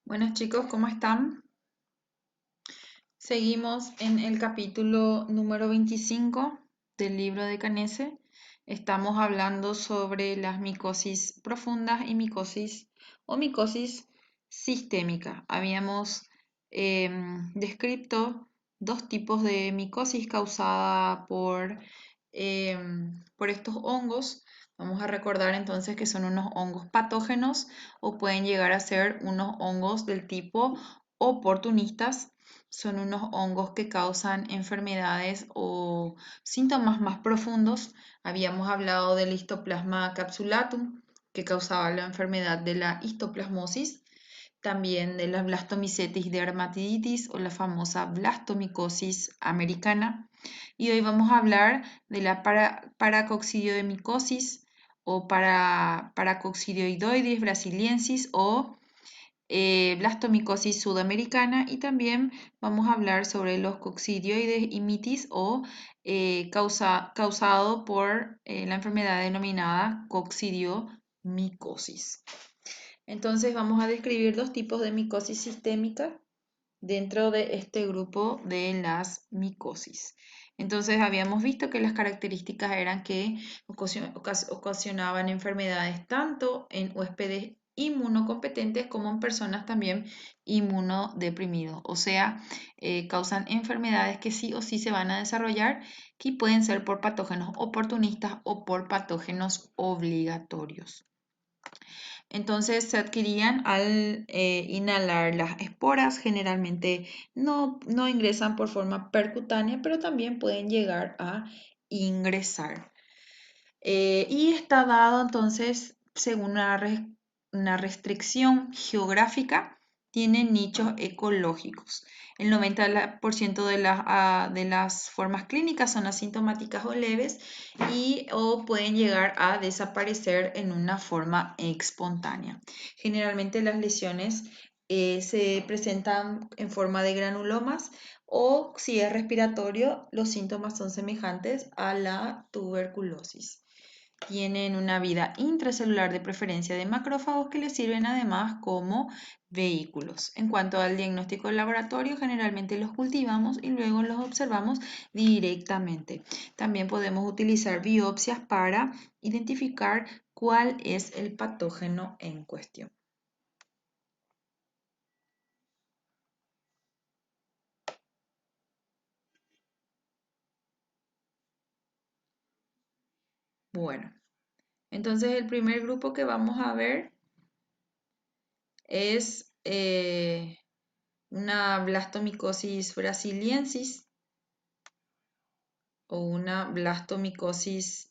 Buenos chicos, ¿cómo están? Seguimos en el capítulo número 25 del libro de Canese. Estamos hablando sobre las micosis profundas y micosis o micosis sistémica. Habíamos descrito dos tipos de micosis causada por estos hongos. Vamos a recordar entonces que son unos hongos patógenos o pueden llegar a ser unos hongos del tipo oportunistas. Son unos hongos que causan enfermedades o síntomas más profundos. Habíamos hablado del Histoplasma capsulatum, que causaba la enfermedad de la histoplasmosis, también de la blastomycetis dermatitis o la famosa blastomicosis americana. Y hoy vamos a hablar de la paracoccidiomicosis o paracoccidioidoides brasiliensis o blastomicosis sudamericana, y también vamos a hablar sobre los coccidioides y mitis o causado por la enfermedad denominada coccidiomicosis. Entonces vamos a describir dos tipos de micosis sistémica dentro de este grupo de las micosis. Entonces habíamos visto que las características eran que ocasionaban enfermedades tanto en huéspedes inmunocompetentes como en personas también inmunodeprimidos, o sea, causan enfermedades que sí o sí se van a desarrollar, que pueden ser por patógenos oportunistas o por patógenos obligatorios. Entonces se adquirían al inhalar las esporas. Generalmente no ingresan por forma percutánea, pero también pueden llegar a ingresar. Y está dado entonces según una restricción geográfica, tienen nichos ecológicos. El 90% de las formas clínicas son asintomáticas o leves o pueden llegar a desaparecer en una forma espontánea. Generalmente las lesiones se presentan en forma de granulomas, o si es respiratorio, los síntomas son semejantes a la tuberculosis. Tienen una vida intracelular, de preferencia de macrófagos, que les sirven además como vehículos. En cuanto al diagnóstico del laboratorio, generalmente los cultivamos y luego los observamos directamente. También podemos utilizar biopsias para identificar cuál es el patógeno en cuestión. Bueno, entonces el primer grupo que vamos a ver es una blastomicosis brasiliensis o una blastomicosis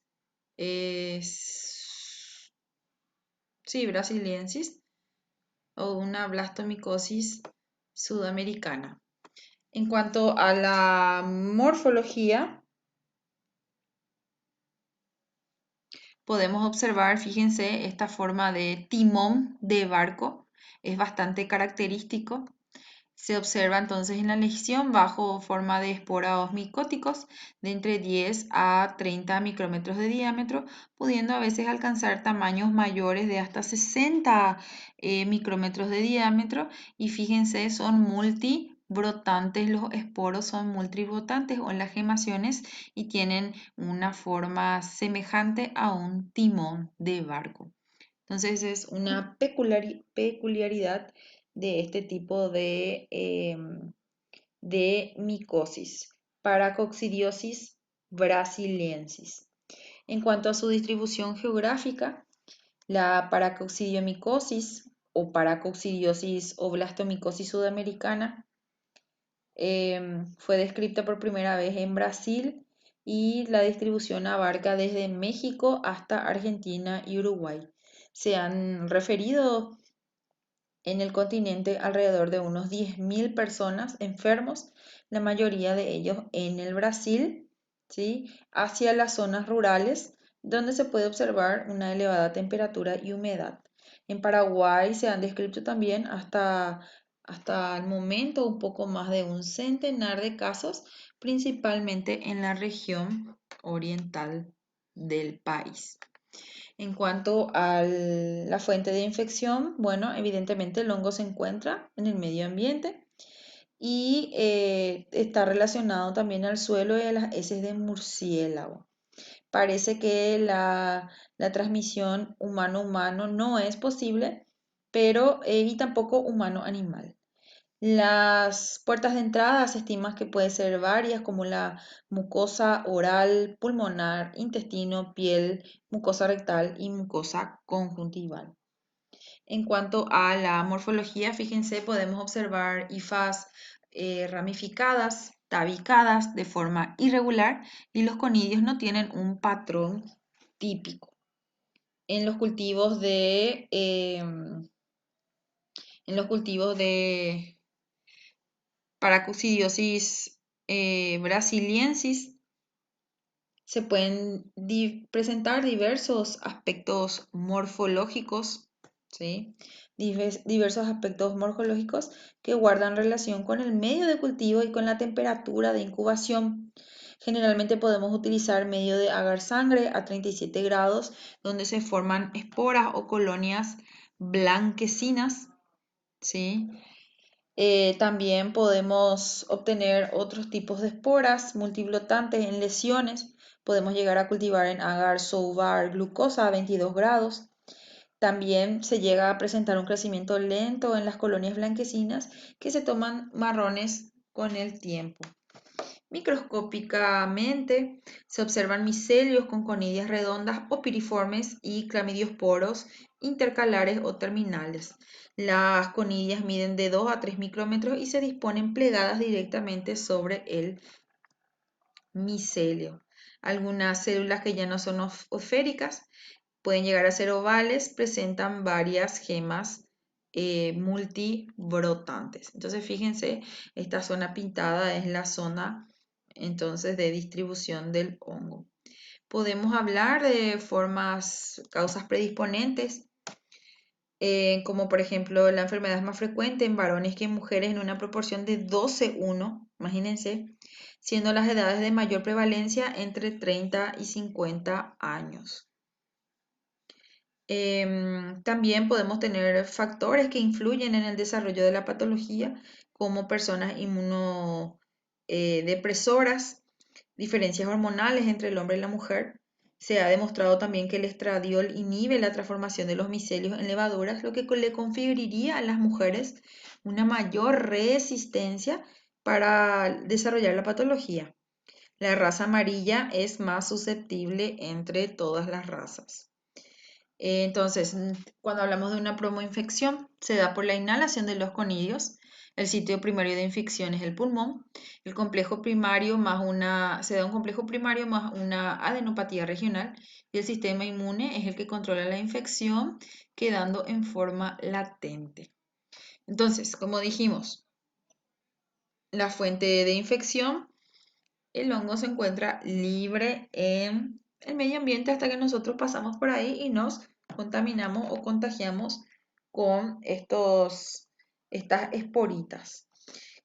brasiliensis o una blastomicosis sudamericana. En cuanto a la morfología, podemos observar, fíjense, esta forma de timón de barco es bastante característico. Se observa entonces en la lesión bajo forma de esporados micóticos de entre 10 a 30 micrómetros de diámetro, pudiendo a veces alcanzar tamaños mayores de hasta 60 micrómetros de diámetro. Y fíjense, son multibrotantes, los esporos son multibrotantes o las gemaciones, y tienen una forma semejante a un timón de barco. Entonces es una peculiaridad de este tipo de micosis, paracoccidiosis brasiliensis. En cuanto a su distribución geográfica, la paracoccidiomicosis o paracoccidiosis o blastomicosis sudamericana fue descrita por primera vez en Brasil, y la distribución abarca desde México hasta Argentina y Uruguay. Se han referido en el continente alrededor de unos 10.000 personas enfermos, la mayoría de ellos en el Brasil, ¿sí?, hacia las zonas rurales, donde se puede observar una elevada temperatura y humedad. En Paraguay se han descrito también hasta el momento un poco más de un centenar de casos, principalmente en la región oriental del país. En cuanto a la fuente de infección, bueno, evidentemente el hongo se encuentra en el medio ambiente y está relacionado también al suelo y a las heces de murciélago. Parece que la transmisión humano-humano no es posible, pero y tampoco humano-animal. Las puertas de entrada se estima que pueden ser varias, como la mucosa oral, pulmonar, intestino, piel, mucosa rectal y mucosa conjuntival. En cuanto a la morfología, fíjense, podemos observar hifas ramificadas, tabicadas de forma irregular y los conidios no tienen un patrón típico. En los cultivos de Paracoccidiosis brasiliensis se pueden presentar diversos aspectos morfológicos, ¿sí? Diversos aspectos morfológicos que guardan relación con el medio de cultivo y con la temperatura de incubación. Generalmente podemos utilizar medio de agar sangre a 37 grados, donde se forman esporas o colonias blanquecinas, ¿sí? También podemos obtener otros tipos de esporas multiblotantes en lesiones. Podemos llegar a cultivar en agar sovar glucosa a 22 grados. También se llega a presentar un crecimiento lento en las colonias blanquecinas que se toman marrones con el tiempo. Microscópicamente se observan micelios con conidias redondas o piriformes y clamidiosporos intercalares o terminales. Las conidias miden de 2 a 3 micrómetros y se disponen plegadas directamente sobre el micelio. Algunas células que ya no son osféricas pueden llegar a ser ovales, presentan varias gemas multibrotantes. Entonces, fíjense, esta zona pintada es la zona entonces de distribución del hongo. Podemos hablar de causas predisponentes, como por ejemplo la enfermedad es más frecuente en varones que en mujeres en una proporción de 12:1, imagínense, siendo las edades de mayor prevalencia entre 30 y 50 años. También podemos tener factores que influyen en el desarrollo de la patología, como personas inmunodepresoras, diferencias hormonales entre el hombre y la mujer. Se ha demostrado también que el estradiol inhibe la transformación de los micelios en levaduras, lo que le conferiría a las mujeres una mayor resistencia para desarrollar la patología. La raza amarilla es más susceptible entre todas las razas. Entonces, cuando hablamos de una promoinfección, se da por la inhalación de los conidios. El sitio primario de infección es el pulmón. El complejo primario se da un complejo primario más una adenopatía regional y el sistema inmune es el que controla la infección, quedando en forma latente. Entonces, como dijimos, la fuente de infección, el hongo se encuentra libre en el medio ambiente hasta que nosotros pasamos por ahí y nos contaminamos o contagiamos con estas esporitas.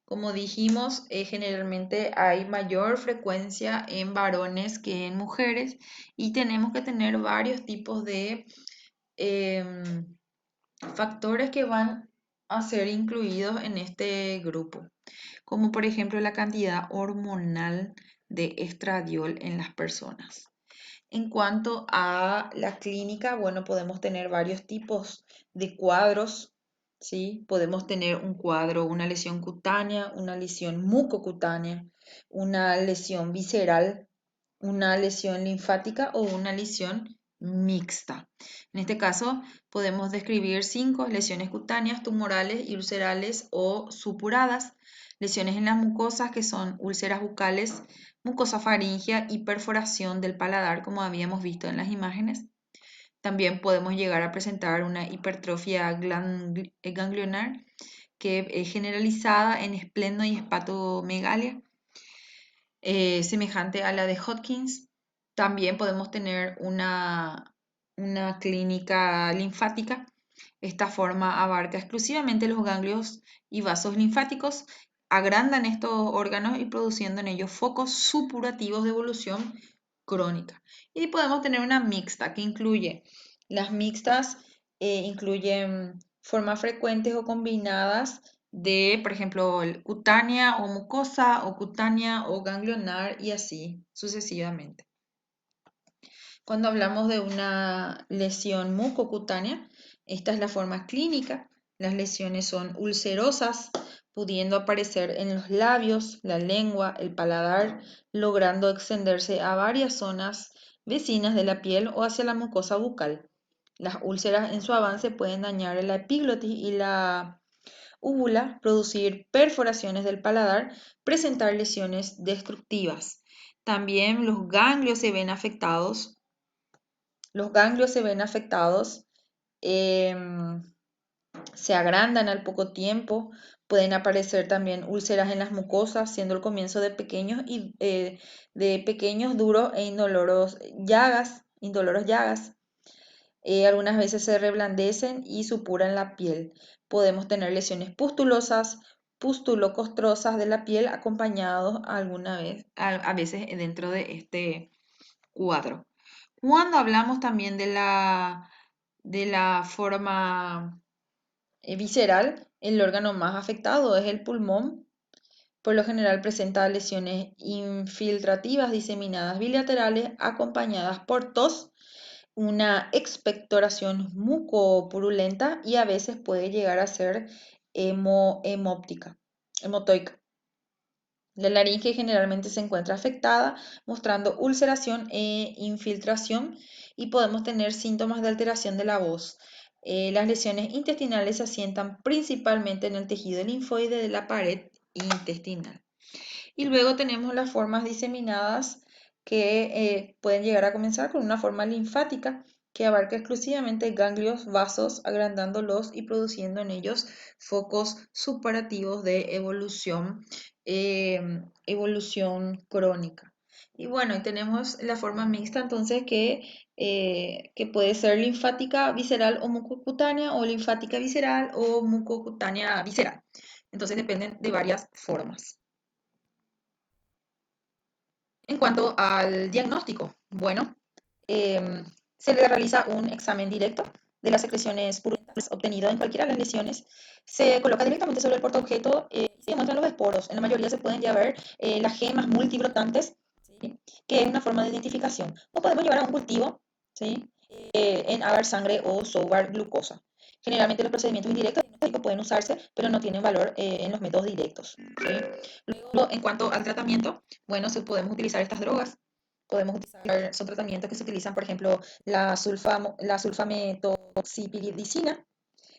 Como dijimos, generalmente hay mayor frecuencia en varones que en mujeres y tenemos que tener varios tipos de em, factores que van a ser incluidos en este grupo, como por ejemplo la cantidad hormonal de estradiol en las personas. En cuanto a la clínica, bueno, podemos tener varios tipos de cuadros, ¿sí? Podemos tener un cuadro, una lesión cutánea, una lesión mucocutánea, una lesión visceral, una lesión linfática o una lesión mixta. En este caso, podemos describir 5 lesiones cutáneas, tumorales y ulcerales o supuradas, lesiones en las mucosas que son úlceras bucales, mucosa faríngea y perforación del paladar, como habíamos visto en las imágenes. También podemos llegar a presentar una hipertrofia ganglionar que es generalizada en espleno y hepatomegalia, semejante a la de Hodgkins. También podemos tener una clínica linfática. Esta forma abarca exclusivamente los ganglios y vasos linfáticos, agrandan estos órganos y produciendo en ellos focos supurativos de evolución crónica. Y podemos tener una mixta que incluye, las mixtas incluyen formas frecuentes o combinadas de, por ejemplo, cutánea o mucosa o cutánea o ganglionar y así sucesivamente. Cuando hablamos de una lesión mucocutánea, esta es la forma clínica. Las lesiones son ulcerosas, pudiendo aparecer en los labios, la lengua, el paladar, logrando extenderse a varias zonas vecinas de la piel o hacia la mucosa bucal. Las úlceras en su avance pueden dañar la epiglotis y la úvula, producir perforaciones del paladar, presentar lesiones destructivas. También los ganglios se ven afectados, em, se agrandan al poco tiempo, pueden aparecer también úlceras en las mucosas, siendo el comienzo de pequeños, duros e indoloros llagas. Algunas veces se reblandecen y supuran la piel. Podemos tener lesiones pustulosas, pustulocostrosas de la piel acompañados a veces dentro de este cuadro. Cuando hablamos también de la forma visceral, el órgano más afectado es el pulmón. Por lo general presenta lesiones infiltrativas diseminadas bilaterales acompañadas por tos, una expectoración mucopurulenta y a veces puede llegar a ser hemotoica. La laringe generalmente se encuentra afectada, mostrando ulceración e infiltración y podemos tener síntomas de alteración de la voz. Las lesiones intestinales se asientan principalmente en el tejido linfoide de la pared intestinal. Y luego tenemos las formas diseminadas que pueden llegar a comenzar con una forma linfática que abarca exclusivamente ganglios, vasos, agrandándolos y produciendo en ellos focos supurativos de evolución crónica. Y bueno, y tenemos la forma mixta entonces que puede ser linfática visceral o mucocutánea o linfática visceral o mucocutánea visceral. Entonces dependen de varias formas. En cuanto al diagnóstico, bueno, em, se le realiza un examen directo de las secreciones purulentas obtenido en cualquiera de las lesiones. Se coloca directamente sobre el portaobjeto y se muestran los esporos. En la mayoría se pueden ya ver las gemas multibrotantes, ¿sí? Que es una forma de identificación. O podemos llevar a un cultivo, ¿sí? En agar sangre o sobar glucosa. Generalmente los procedimientos indirectos pueden usarse, pero no tienen valor en los métodos directos, ¿sí? Luego, en cuanto al tratamiento, bueno, podemos utilizar estas drogas. Son tratamientos que se utilizan, por ejemplo, la sulfametoxipiridicina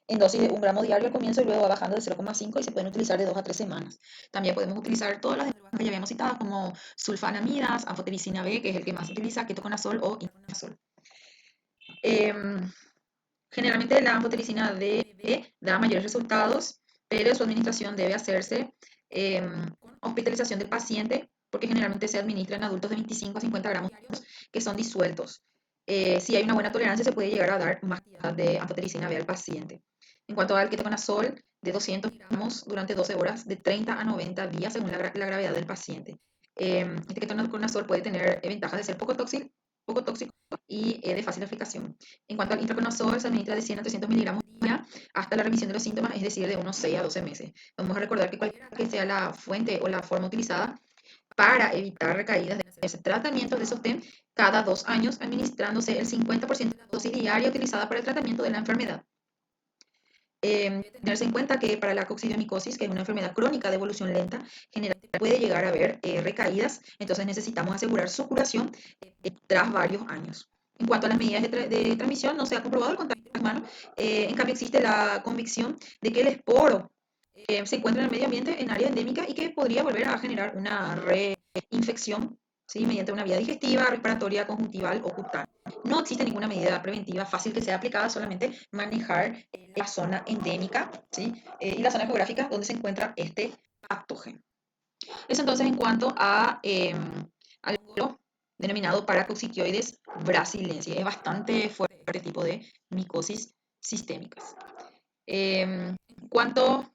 en dosis de 1 gramo diario al comienzo y luego va bajando de 0,5 y se pueden utilizar de 2 a 3 semanas. También podemos utilizar todas las drogas que ya habíamos citado, como sulfanamidas, anfotericina B, que es el que más se utiliza, ketoconazol o intranasol. Em, Generalmente la anfotericina B da mayores resultados, pero su administración debe hacerse con hospitalización del paciente, porque generalmente se administra en adultos de 25 a 50 gramos diarios que son disueltos. Si hay una buena tolerancia, se puede llegar a dar más cantidad de anfotericina B al paciente. En cuanto al ketoconazol, de 200 gramos durante 12 horas, de 30 a 90 días según la gravedad del paciente. Este ketoconazol puede tener ventajas de ser poco tóxico y de fácil aplicación. En cuanto al intraconazol, se administra de 100 a 300 miligramos día hasta la remisión de los síntomas, es decir, de unos 6 a 12 meses. Vamos a recordar que cualquiera que sea la fuente o la forma utilizada para evitar recaídas de ese tratamiento de sostén cada 2 años, administrándose el 50% de la dosis diaria utilizada para el tratamiento de la enfermedad. Tenerse en cuenta que para la coccidiomicosis, que es una enfermedad crónica de evolución lenta, generalmente puede llegar a haber recaídas, entonces necesitamos asegurar su curación tras varios años. En cuanto a las medidas de transmisión, no se ha comprobado el contacto humano, en cambio existe la convicción de que el esporo se encuentra en el medio ambiente en área endémica y que podría volver a generar una reinfección, ¿sí? Mediante una vía digestiva, respiratoria, conjuntival o cutánea. No existe ninguna medida preventiva fácil que sea aplicada, solamente manejar la zona endémica, ¿sí? Y la zona geográfica donde se encuentra este patógeno. Eso entonces en cuanto al hongo denominado Paracoccidioides brasilensis. Es bastante fuerte este tipo de micosis sistémicas. En cuanto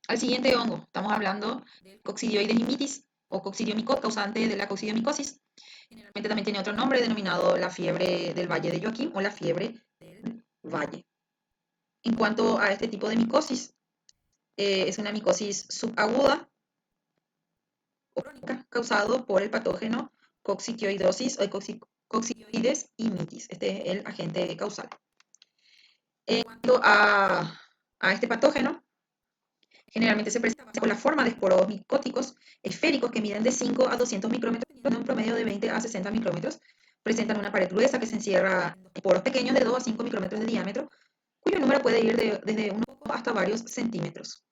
al siguiente hongo, estamos hablando del Coccidioides immitis o coccidiomicot, causante de la coccidiomicosis. Generalmente también tiene otro nombre denominado la fiebre del Valle de Joaquín o la fiebre del Valle. En cuanto a este tipo de micosis, es una micosis subaguda o crónica causado por el patógeno coccidioidosis o coccidioides y mitis. Este es el agente causal. En cuanto a este patógeno, generalmente se presenta con la forma de esporos micóticos esféricos que miden de 5 a 200 micrómetros, teniendo un promedio de 20 a 60 micrómetros. Presentan una pared gruesa que se encierra en poros pequeños de 2 a 5 micrómetros de diámetro, cuyo número puede ir desde uno hasta varios centímetros.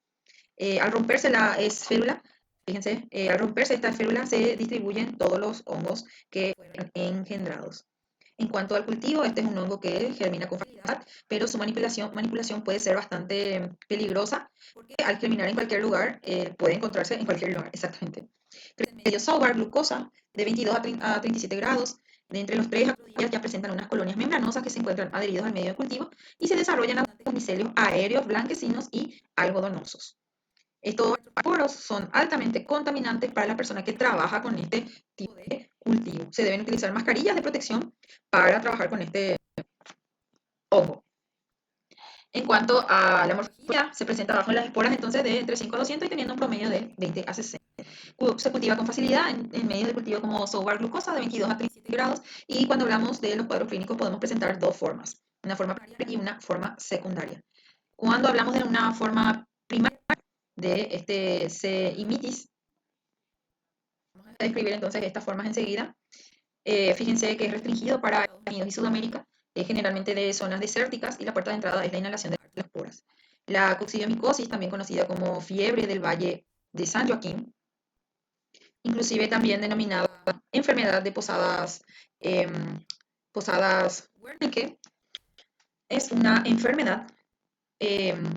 Al romperse la esférula, fíjense, al romperse esta esférula se distribuyen todos los hongos que fueron engendrados. En cuanto al cultivo, este es un hongo que germina con facilidad, pero su manipulación puede ser bastante peligrosa, porque al germinar en cualquier lugar, puede encontrarse en cualquier lugar, exactamente. El medio software, glucosa, de 22 a 37 grados, de entre los 3 a 4 días ya presentan unas colonias membranosas que se encuentran adheridos al medio de cultivo y se desarrollan abundantes micelios aéreos, blanquecinos y algodonosos. Estos poros son altamente contaminantes para la persona que trabaja con este tipo de cultivo. Se deben utilizar mascarillas de protección para trabajar con este hongo. En cuanto a la morfología, se presenta bajo las esporas entonces de entre 5 a 200 y teniendo un promedio de 20 a 60. Se cultiva con facilidad en medios de cultivo como software glucosa de 22 a 37 grados y cuando hablamos de los cuadros clínicos podemos presentar dos formas, una forma primaria y una forma secundaria. Cuando hablamos de una forma primaria de este C. imitis, vamos a describir entonces estas formas enseguida. Fíjense que es restringido para Estados Unidos y Sudamérica, generalmente de zonas desérticas, y la puerta de entrada es la inhalación de las esporas. La coccidiomicosis, también conocida como fiebre del Valle de San Joaquín, inclusive también denominada enfermedad de Posadas Wernicke, es una enfermedad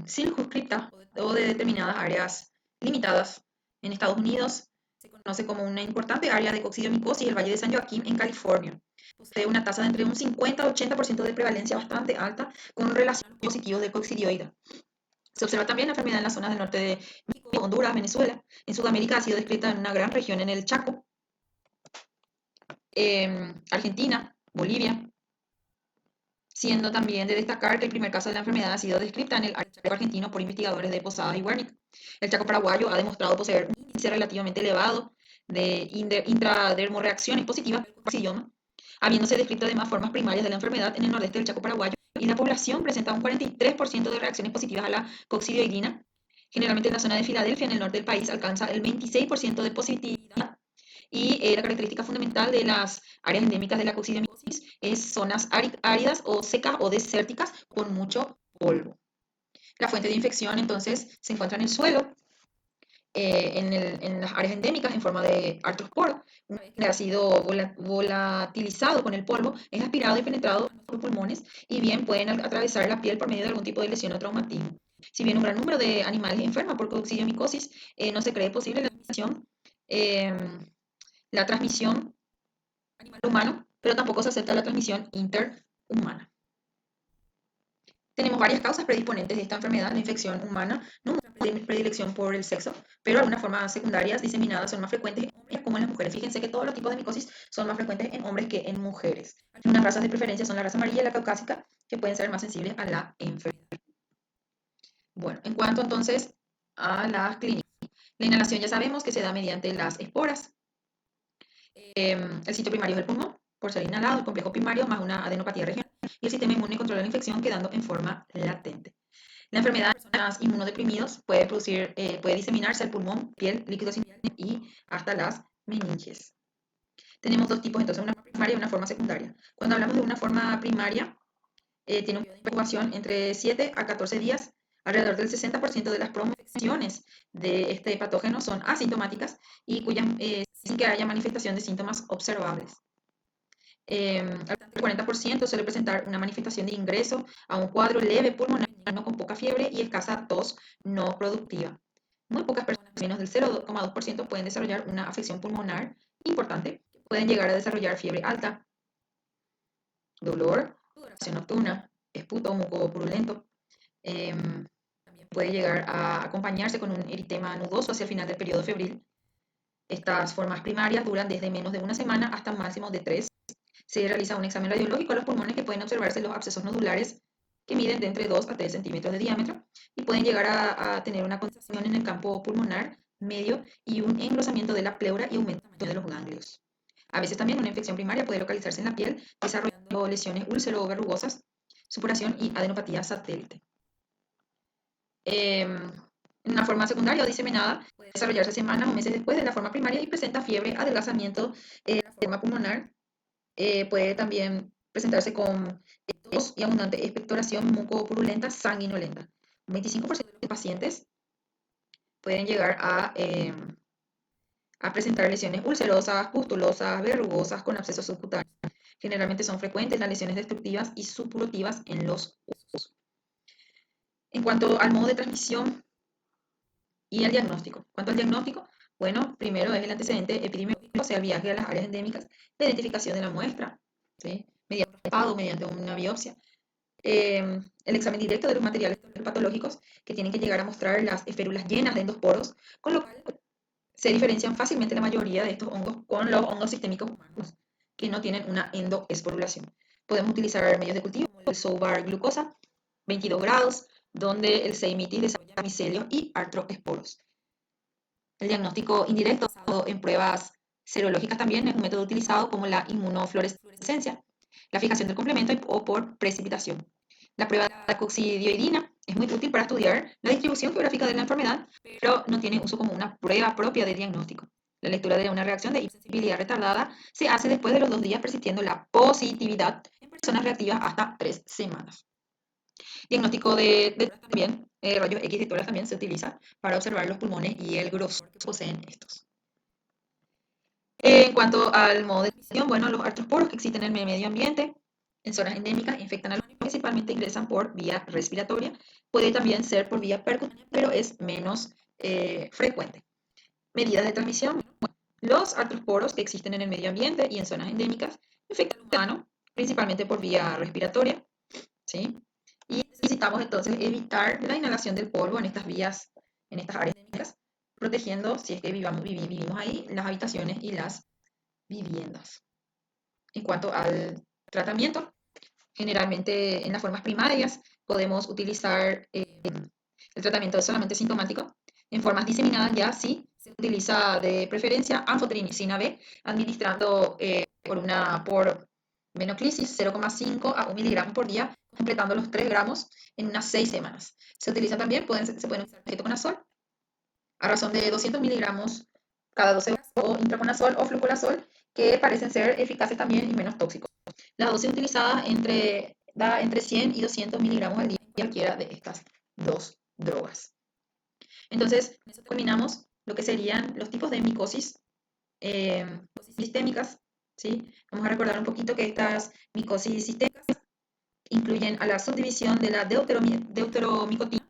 circunscripta o de determinadas áreas limitadas en Estados Unidos. Se conoce como una importante área de coccidiomicosis el Valle de San Joaquín en California. Posee una tasa de entre un 50 a 80% de prevalencia bastante alta con relación a positivos de coccidioide. Se observa también la enfermedad en las zonas del norte de México, Honduras, Venezuela. En Sudamérica ha sido descrita en una gran región en el Chaco, Argentina, Bolivia, siendo también de destacar que el primer caso de la enfermedad ha sido descrita en el Chaco argentino por investigadores de Posadas y Wernicke. El Chaco paraguayo ha demostrado poseer un índice relativamente elevado de intradermorreacciones positivas del coccidioma, habiéndose descrito además formas primarias de la enfermedad en el nordeste del Chaco paraguayo, y la población presenta un 43% de reacciones positivas a la coccidioidina. Generalmente en la zona de Filadelfia, en el norte del país, alcanza el 26% de positividad. Y la característica fundamental de las áreas endémicas de la coccidiomicosis es zonas áridas o secas o desérticas con mucho polvo. La fuente de infección entonces se encuentra en el suelo, en las áreas endémicas en forma de artrosporo. Una vez que ha sido volatilizado con el polvo, es aspirado y penetrado por los pulmones y bien pueden atravesar la piel por medio de algún tipo de lesión o traumatismo. Si bien un gran número de animales enferman por coccidiomicosis, no se cree posible la transmisión animal-humano, pero tampoco se acepta la transmisión interhumana. Tenemos varias causas predisponentes de esta enfermedad, la infección humana, no muestra predilección por el sexo, pero algunas formas secundarias diseminadas son más frecuentes en hombres como en las mujeres. Fíjense que todos los tipos de micosis son más frecuentes en hombres que en mujeres. Algunas razas de preferencia son la raza amarilla y la caucásica, que pueden ser más sensibles a la enfermedad. Bueno, en cuanto entonces a las clínicas, la inhalación ya sabemos que se da mediante las esporas. El sitio primario es el pulmón, por ser inhalado, el complejo primario más una adenopatía regional, y el sistema inmune controla la infección quedando en forma latente. La enfermedad en personas inmunodeprimidos puede diseminarse al pulmón, piel, líquido sanguíneo y hasta las meninges. Tenemos dos tipos, entonces, una forma primaria y una forma secundaria. Cuando hablamos de una forma primaria, tiene un periodo de incubación entre 7 a 14 días. Alrededor del 60% de las promociones de este patógeno son asintomáticas y sin que haya manifestación de síntomas observables. El 40% suele presentar una manifestación de ingreso a un cuadro leve pulmonar con poca fiebre y escasa tos no productiva. Muy pocas personas, menos del 0,2%, pueden desarrollar una afección pulmonar importante. Pueden llegar a desarrollar fiebre alta, dolor, sudoración nocturna, esputo mucopurulento. Puede llegar a acompañarse con un eritema nudoso hacia el final del periodo febril. Estas formas primarias duran desde menos de una semana hasta un máximo de 3. Se realiza un examen radiológico a los pulmones que pueden observarse los abscesos nodulares que miden de entre 2 a 3 centímetros de diámetro y pueden llegar a tener una concentración en el campo pulmonar medio y un engrosamiento de la pleura y aumento de los ganglios. A veces también una infección primaria puede localizarse en la piel, desarrollando lesiones úlcero-verrugosas, supuración y adenopatía satélite. Una forma secundaria o diseminada puede desarrollarse semanas o meses después de la forma primaria y presenta fiebre, adelgazamiento de la forma pulmonar. Puede también presentarse con tos y abundante expectoración mucopurulenta sanguinolenta. Un 25% de pacientes pueden llegar a presentar lesiones ulcerosas, pustulosas, verrugosas con abscesos subcutáneos. Generalmente son frecuentes las lesiones destructivas y supurativas en los huesos. En cuanto al modo de transmisión y el diagnóstico. ¿Cuánto al diagnóstico? Bueno, primero es el antecedente epidemiológico, o sea, el viaje a las áreas endémicas, la identificación de la muestra, ¿sí? Mediante un raspado, mediante una biopsia, el examen directo de los materiales patológicos que tienen que llegar a mostrar las esférulas llenas de endosporos, con lo cual se diferencian fácilmente la mayoría de estos hongos con los hongos sistémicos humanos que no tienen una endoesporulación. Podemos utilizar medios de cultivo como el Sobar glucosa, 22 grados, donde el Seimitis desarrolla micelios y artroesporos. El diagnóstico indirecto basado en pruebas serológicas también es un método utilizado como la inmunofluorescencia, la fijación del complemento o por precipitación. La prueba de la coccidioidina es muy útil para estudiar la distribución geográfica de la enfermedad, pero no tiene uso como una prueba propia de diagnóstico. La lectura de una reacción de hipersensibilidad retardada se hace después de los 2 días, persistiendo la positividad en personas reactivas hasta 3 semanas. Diagnóstico de también, rayos X de tórax también se utiliza para observar los pulmones y el grosor que poseen estos. En cuanto al modo de transmisión, bueno, los artrosporos que existen en el medio ambiente, en zonas endémicas, infectan a los humanos, principalmente ingresan por vía respiratoria. Puede también ser por vía percutánea, pero es menos frecuente. Medidas de transmisión. Los artrosporos que existen en el medio ambiente y en zonas endémicas infectan al humano, principalmente por vía respiratoria, ¿sí? Y necesitamos entonces evitar la inhalación del polvo en estas vías, en estas áreas endémicas, protegiendo, si es que vivimos ahí, las habitaciones y las viviendas. En cuanto al tratamiento, generalmente en las formas primarias podemos utilizar el tratamiento solamente sintomático. En formas diseminadas ya sí se utiliza de preferencia anfotericina B, administrando por venoclisis 0,5 a 1 miligramo por día, completando los 3 gramos en unas 6 semanas. Se utiliza también, se pueden usar ketoconazol a razón de 200 miligramos cada 12 horas, o intraconazol o fluconazol, que parecen ser eficaces también y menos tóxicos. La dosis utilizada da entre 100 y 200 miligramos al día en cualquiera de estas dos drogas. Entonces, con eso terminamos lo que serían los tipos de micosis sistémicas, ¿sí? Vamos a recordar un poquito que estas micosis sistémicas incluyen a la subdivisión de la deuteromicotina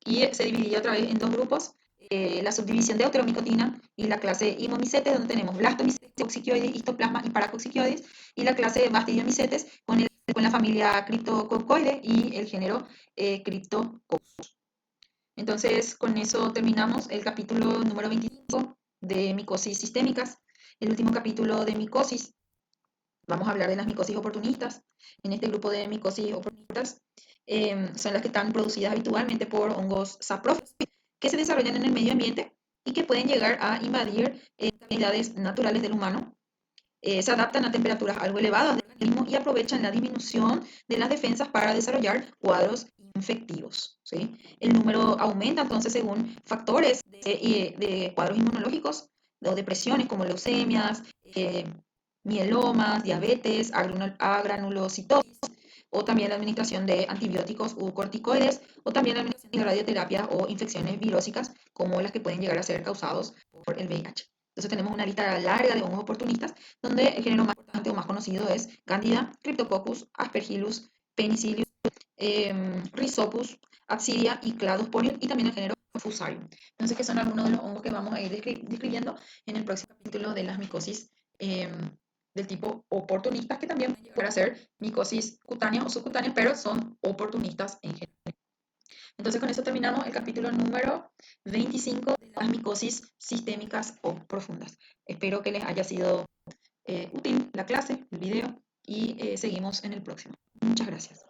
y se dividía otra vez en dos grupos, la subdivisión deuteromicotina y la clase Imomycetes, donde tenemos blastomycetes, coccidioides, histoplasma y paracoccidioides, y la clase Bastidiomycetes con la familia Cryptococcioides y el género Cryptococcus. Entonces, con eso terminamos el capítulo número 25 de micosis sistémicas. El último capítulo de micosis, vamos a hablar de las micosis oportunistas. En este grupo de micosis oportunistas son las que están producidas habitualmente por hongos saprófilos que se desarrollan en el medio ambiente y que pueden llegar a invadir cavidades naturales del humano. Se adaptan a temperaturas algo elevadas del organismo y aprovechan la disminución de las defensas para desarrollar cuadros infectivos, ¿sí? El número aumenta entonces según factores de cuadros inmunológicos o depresiones como leucemias, mielomas, diabetes, agranulocitosis, o también la administración de antibióticos u corticoides, o también la administración de radioterapia o infecciones virósicas como las que pueden llegar a ser causados por el VIH. Entonces tenemos una lista larga de hongos oportunistas, donde el género más importante o más conocido es Candida, Cryptococcus, Aspergillus, Penicillium, Rhizopus, Absidia y Cladosporium, y también el género Fusarium. Entonces, que son algunos de los hongos que vamos a ir describiendo en el próximo capítulo de las micosis del tipo oportunistas, que también pueden ser micosis cutáneas o subcutáneas, pero son oportunistas en general. Entonces con eso terminamos el capítulo número 25 de las micosis sistémicas o profundas. Espero que les haya sido útil la clase, el video y seguimos en el próximo. Muchas gracias.